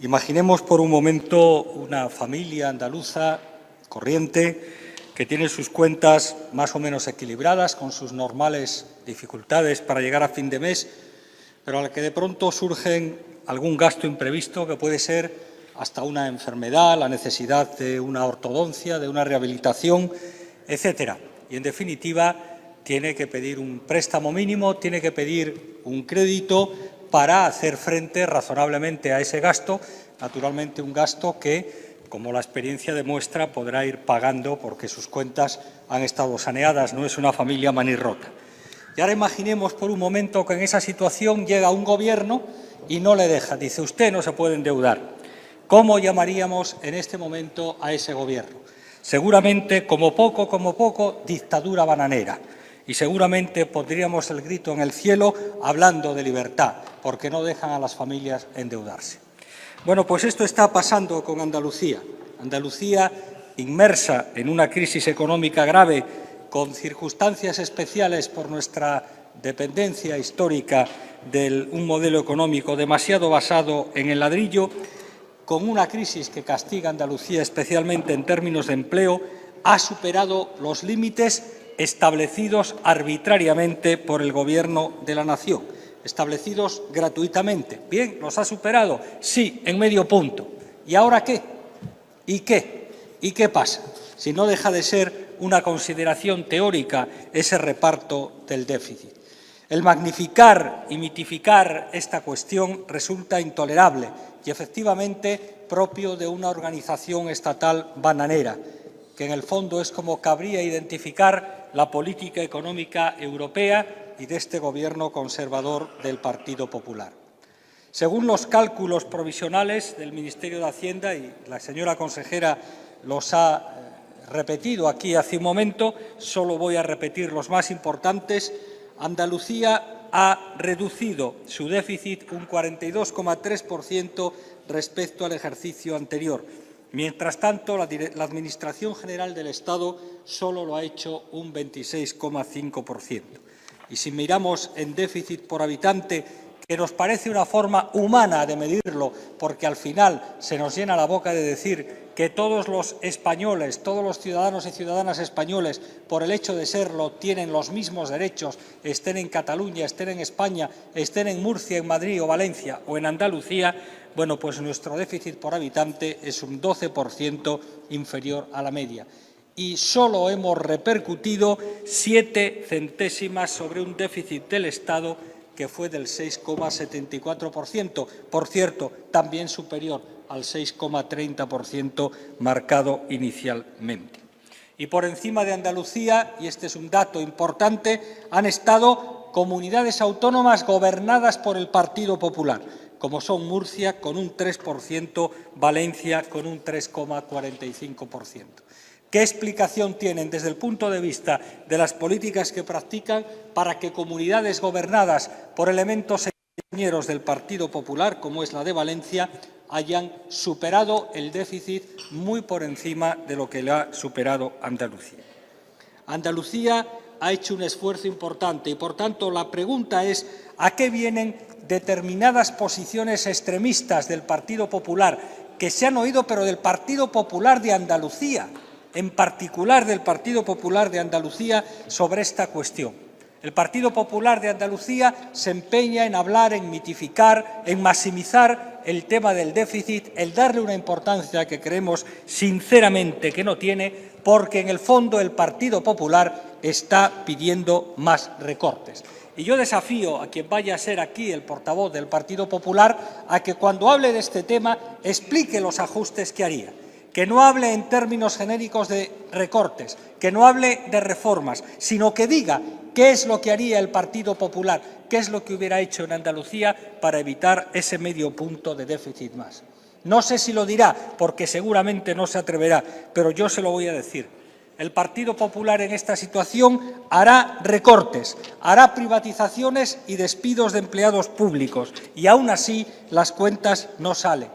Imaginemos por un momento una familia andaluza corriente que tiene sus cuentas más o menos equilibradas, con sus normales dificultades para llegar a fin de mes, pero a la que de pronto surge algún gasto imprevisto que puede ser hasta una enfermedad, la necesidad de una ortodoncia, de una rehabilitación, etcétera. Y, en definitiva, tiene que pedir un préstamo mínimo, tiene que pedir un crédito para hacer frente razonablemente a ese gasto, naturalmente un gasto que, como la experiencia demuestra, podrá ir pagando porque sus cuentas han estado saneadas, no es una familia manirrota. Y ahora imaginemos por un momento que en esa situación llega un gobierno y no le deja, dice usted no se puede endeudar. ¿Cómo llamaríamos en este momento a ese gobierno? Seguramente, como poco, dictadura bananera. Y seguramente pondríamos el grito en el cielo hablando de libertad, porque no dejan a las familias endeudarse. Bueno, pues esto está pasando con Andalucía. Andalucía, inmersa en una crisis económica grave, con circunstancias especiales por nuestra dependencia histórica de un modelo económico demasiado basado en el ladrillo, con una crisis que castiga a Andalucía especialmente en términos de empleo, ha superado los límites establecidos arbitrariamente por el Gobierno de la nación, establecidos gratuitamente. Bien, ¿los ha superado? Sí, en medio punto. ¿Y ahora qué? ¿Y qué? ¿Y qué pasa? Si no deja de ser una consideración teórica ese reparto del déficit. El magnificar y mitificar esta cuestión resulta intolerable y, efectivamente, propio de una organización estatal bananera, que en el fondo es como cabría identificar la política económica europea y de este Gobierno conservador del Partido Popular. Según los cálculos provisionales del Ministerio de Hacienda, y la señora consejera los ha repetido aquí hace un momento, solo voy a repetir los más importantes, Andalucía ha reducido su déficit un 42,3% respecto al ejercicio anterior. Mientras tanto, la Administración General del Estado solo lo ha hecho un 26,5%. Y si miramos en déficit por habitante, que nos parece una forma humana de medirlo, porque al final se nos llena la boca de decir que todos los españoles, todos los ciudadanos y ciudadanas españoles, por el hecho de serlo, tienen los mismos derechos, estén en Cataluña, estén en España, estén en Murcia, en Madrid o Valencia o en Andalucía, bueno, pues nuestro déficit por habitante es un 12% inferior a la media. Y solo hemos repercutido 7 centésimas sobre un déficit del Estado que fue del 6,74%, por cierto, también superior al 6,30% marcado inicialmente. Y por encima de Andalucía, y este es un dato importante, han estado comunidades autónomas gobernadas por el Partido Popular, como son Murcia con un 3%, Valencia con un 3,45%. ¿Qué explicación tienen desde el punto de vista de las políticas que practican para que comunidades gobernadas por elementos señeros del Partido Popular, como es la de Valencia, hayan superado el déficit muy por encima de lo que le ha superado Andalucía? Andalucía ha hecho un esfuerzo importante y, por tanto, la pregunta es ¿a qué vienen determinadas posiciones extremistas del Partido Popular que se han oído, pero del Partido Popular de Andalucía, en particular del Partido Popular de Andalucía, sobre esta cuestión? El Partido Popular de Andalucía se empeña en hablar, en mitificar, en maximizar el tema del déficit, el darle una importancia que creemos sinceramente que no tiene, porque en el fondo el Partido Popular está pidiendo más recortes. Y yo desafío a quien vaya a ser aquí el portavoz del Partido Popular a que cuando hable de este tema explique los ajustes que haría. Que no hable en términos genéricos de recortes, que no hable de reformas, sino que diga qué es lo que haría el Partido Popular, qué es lo que hubiera hecho en Andalucía para evitar ese medio punto de déficit más. No sé si lo dirá, porque seguramente no se atreverá, pero yo se lo voy a decir. El Partido Popular en esta situación hará recortes, hará privatizaciones y despidos de empleados públicos, y aún así las cuentas no salen.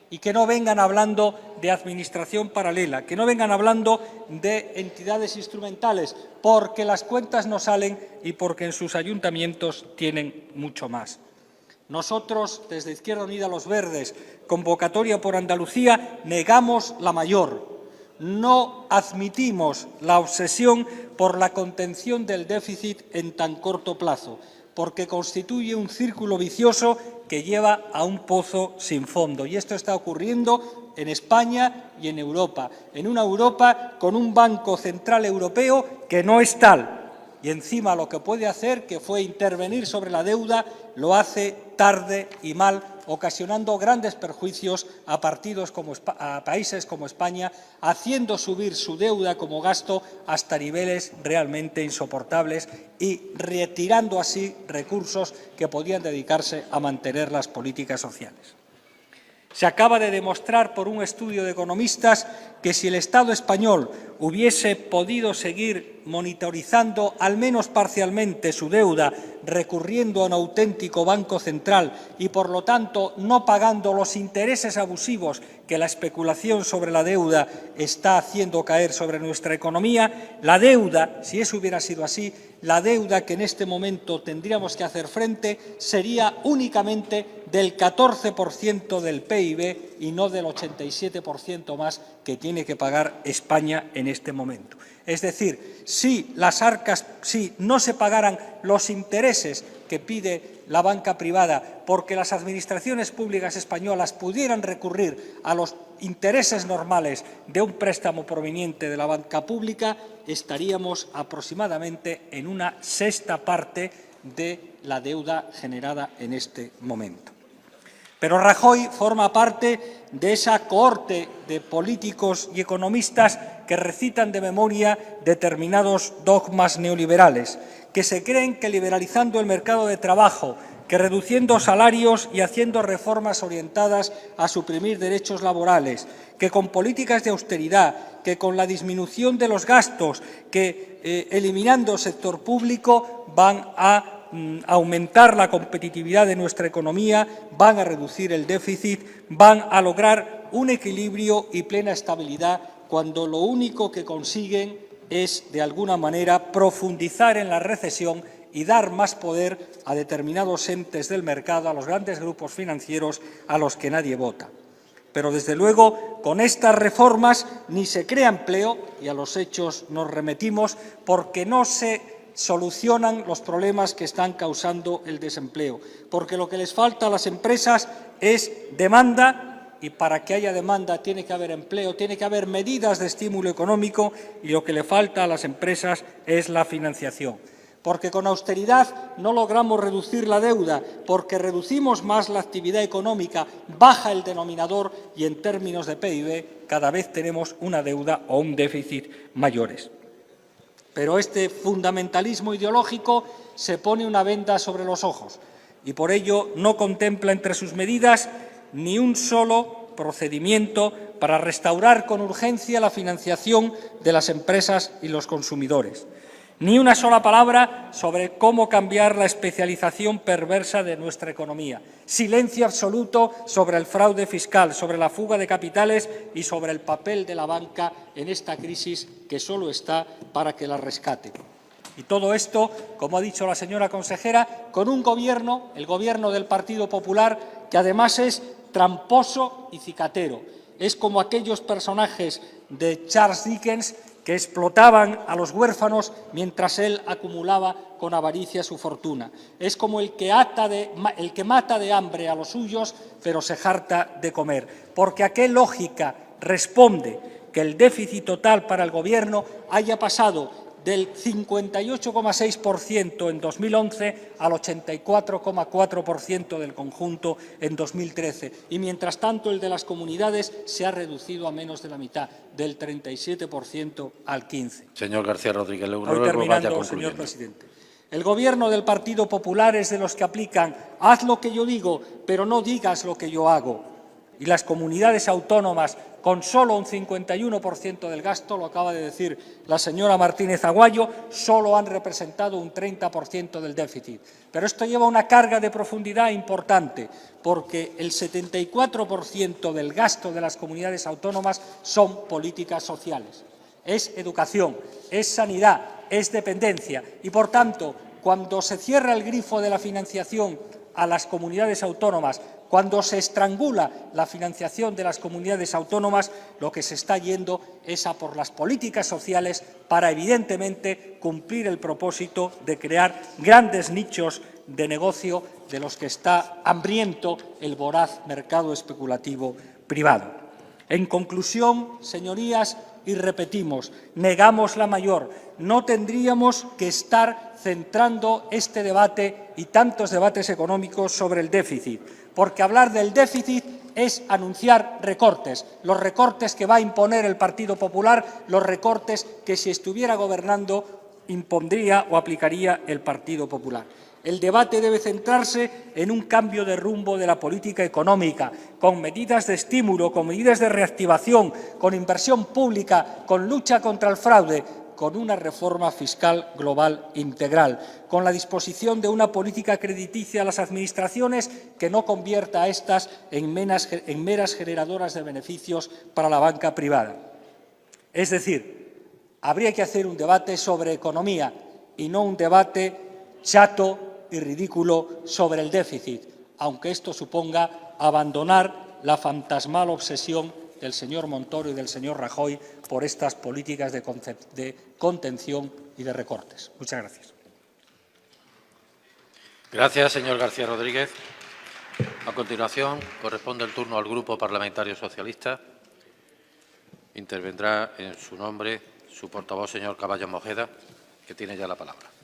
Y que no vengan hablando de administración paralela, que no vengan hablando de entidades instrumentales, porque las cuentas no salen y porque en sus ayuntamientos tienen mucho más. Nosotros, desde Izquierda Unida Los Verdes, convocatoria por Andalucía, negamos la mayor. No admitimos la obsesión por la contención del déficit en tan corto plazo, porque constituye un círculo vicioso que lleva a un pozo sin fondo. Y esto está ocurriendo en España y en Europa, en una Europa con un Banco Central Europeo que no es tal. Y encima lo que puede hacer, que fue intervenir sobre la deuda, lo hace tarde y mal, ocasionando grandes perjuicios a países como España, haciendo subir su deuda como gasto hasta niveles realmente insoportables y retirando así recursos que podían dedicarse a mantener las políticas sociales. Se acaba de demostrar por un estudio de economistas que si el Estado español hubiese podido seguir monitorizando al menos parcialmente su deuda, recurriendo a un auténtico Banco Central y, por lo tanto, no pagando los intereses abusivos que la especulación sobre la deuda está haciendo caer sobre nuestra economía, la deuda, si eso hubiera sido así, la deuda que en este momento tendríamos que hacer frente sería únicamente del 14% del PIB y no del 87% más que tiene que pagar España en este momento. Es decir, si no se pagaran los intereses que pide la banca privada porque las administraciones públicas españolas pudieran recurrir a los intereses normales de un préstamo proveniente de la banca pública, estaríamos aproximadamente en una sexta parte de la deuda generada en este momento. Pero Rajoy forma parte de esa cohorte de políticos y economistas que recitan de memoria determinados dogmas neoliberales, que se creen que liberalizando el mercado de trabajo, que reduciendo salarios y haciendo reformas orientadas a suprimir derechos laborales, que con políticas de austeridad, que con la disminución de los gastos, que eliminando el sector público van a aumentar la competitividad de nuestra economía, van a reducir el déficit, van a lograr un equilibrio y plena estabilidad, cuando lo único que consiguen es, de alguna manera, profundizar en la recesión y dar más poder a determinados entes del mercado, a los grandes grupos financieros a los que nadie vota. Pero, desde luego, con estas reformas ni se crea empleo, y a los hechos nos remitimos, porque no se solucionan los problemas que están causando el desempleo, porque lo que les falta a las empresas es demanda, y para que haya demanda tiene que haber empleo, tiene que haber medidas de estímulo económico, y lo que le falta a las empresas es la financiación. Porque con austeridad no logramos reducir la deuda, porque reducimos más la actividad económica, baja el denominador y en términos de PIB cada vez tenemos una deuda o un déficit mayores. Pero este fundamentalismo ideológico se pone una venda sobre los ojos y por ello no contempla entre sus medidas ni un solo procedimiento para restaurar con urgencia la financiación de las empresas y los consumidores. Ni una sola palabra sobre cómo cambiar la especialización perversa de nuestra economía. Silencio absoluto sobre el fraude fiscal, sobre la fuga de capitales y sobre el papel de la banca en esta crisis que solo está para que la rescate. Y todo esto, como ha dicho la señora consejera, con un Gobierno, el Gobierno del Partido Popular, que además es tramposo y cicatero. Es como aquellos personajes de Charles Dickens que explotaban a los huérfanos mientras él acumulaba con avaricia su fortuna. Es como el que mata de hambre a los suyos, pero se harta de comer. Porque ¿a qué lógica responde que el déficit total para el Gobierno haya pasado del 58,6% en 2011 al 84,4% del conjunto en 2013? Y, mientras tanto, el de las comunidades se ha reducido a menos de la mitad, del 37% al 15%. Señor García Rodríguez, le Voy terminando, señor presidente. El Gobierno del Partido Popular es de los que aplican «haz lo que yo digo, pero no digas lo que yo hago». Y las comunidades autónomas, con solo un 51% del gasto, lo acaba de decir la señora Martínez Aguayo, solo han representado un 30% del déficit. Pero esto lleva una carga de profundidad importante, porque el 74% del gasto de las comunidades autónomas son políticas sociales. Es educación, es sanidad, es dependencia. Y, por tanto, cuando se cierra el grifo de la financiación a las comunidades autónomas, cuando se estrangula la financiación de las comunidades autónomas, lo que se está yendo es a por las políticas sociales para, evidentemente, cumplir el propósito de crear grandes nichos de negocio de los que está hambriento el voraz mercado especulativo privado. En conclusión, señorías, y repetimos, negamos la mayor. No tendríamos que estar centrando este debate y tantos debates económicos sobre el déficit, porque hablar del déficit es anunciar recortes, los recortes que va a imponer el Partido Popular, los recortes que, si estuviera gobernando, impondría o aplicaría el Partido Popular. El debate debe centrarse en un cambio de rumbo de la política económica, con medidas de estímulo, con medidas de reactivación, con inversión pública, con lucha contra el fraude, con una reforma fiscal global integral, con la disposición de una política crediticia a las administraciones que no convierta a estas en meras generadoras de beneficios para la banca privada. Es decir, habría que hacer un debate sobre economía y no un debate chato y ridículo sobre el déficit, aunque esto suponga abandonar la fantasmal obsesión del señor Montoro y del señor Rajoy por estas políticas de contención y de recortes. Muchas gracias. Gracias, señor García Rodríguez. A continuación, corresponde el turno al Grupo Parlamentario Socialista. Intervendrá en su nombre su portavoz, señor Caballo Mojeda, que tiene ya la palabra.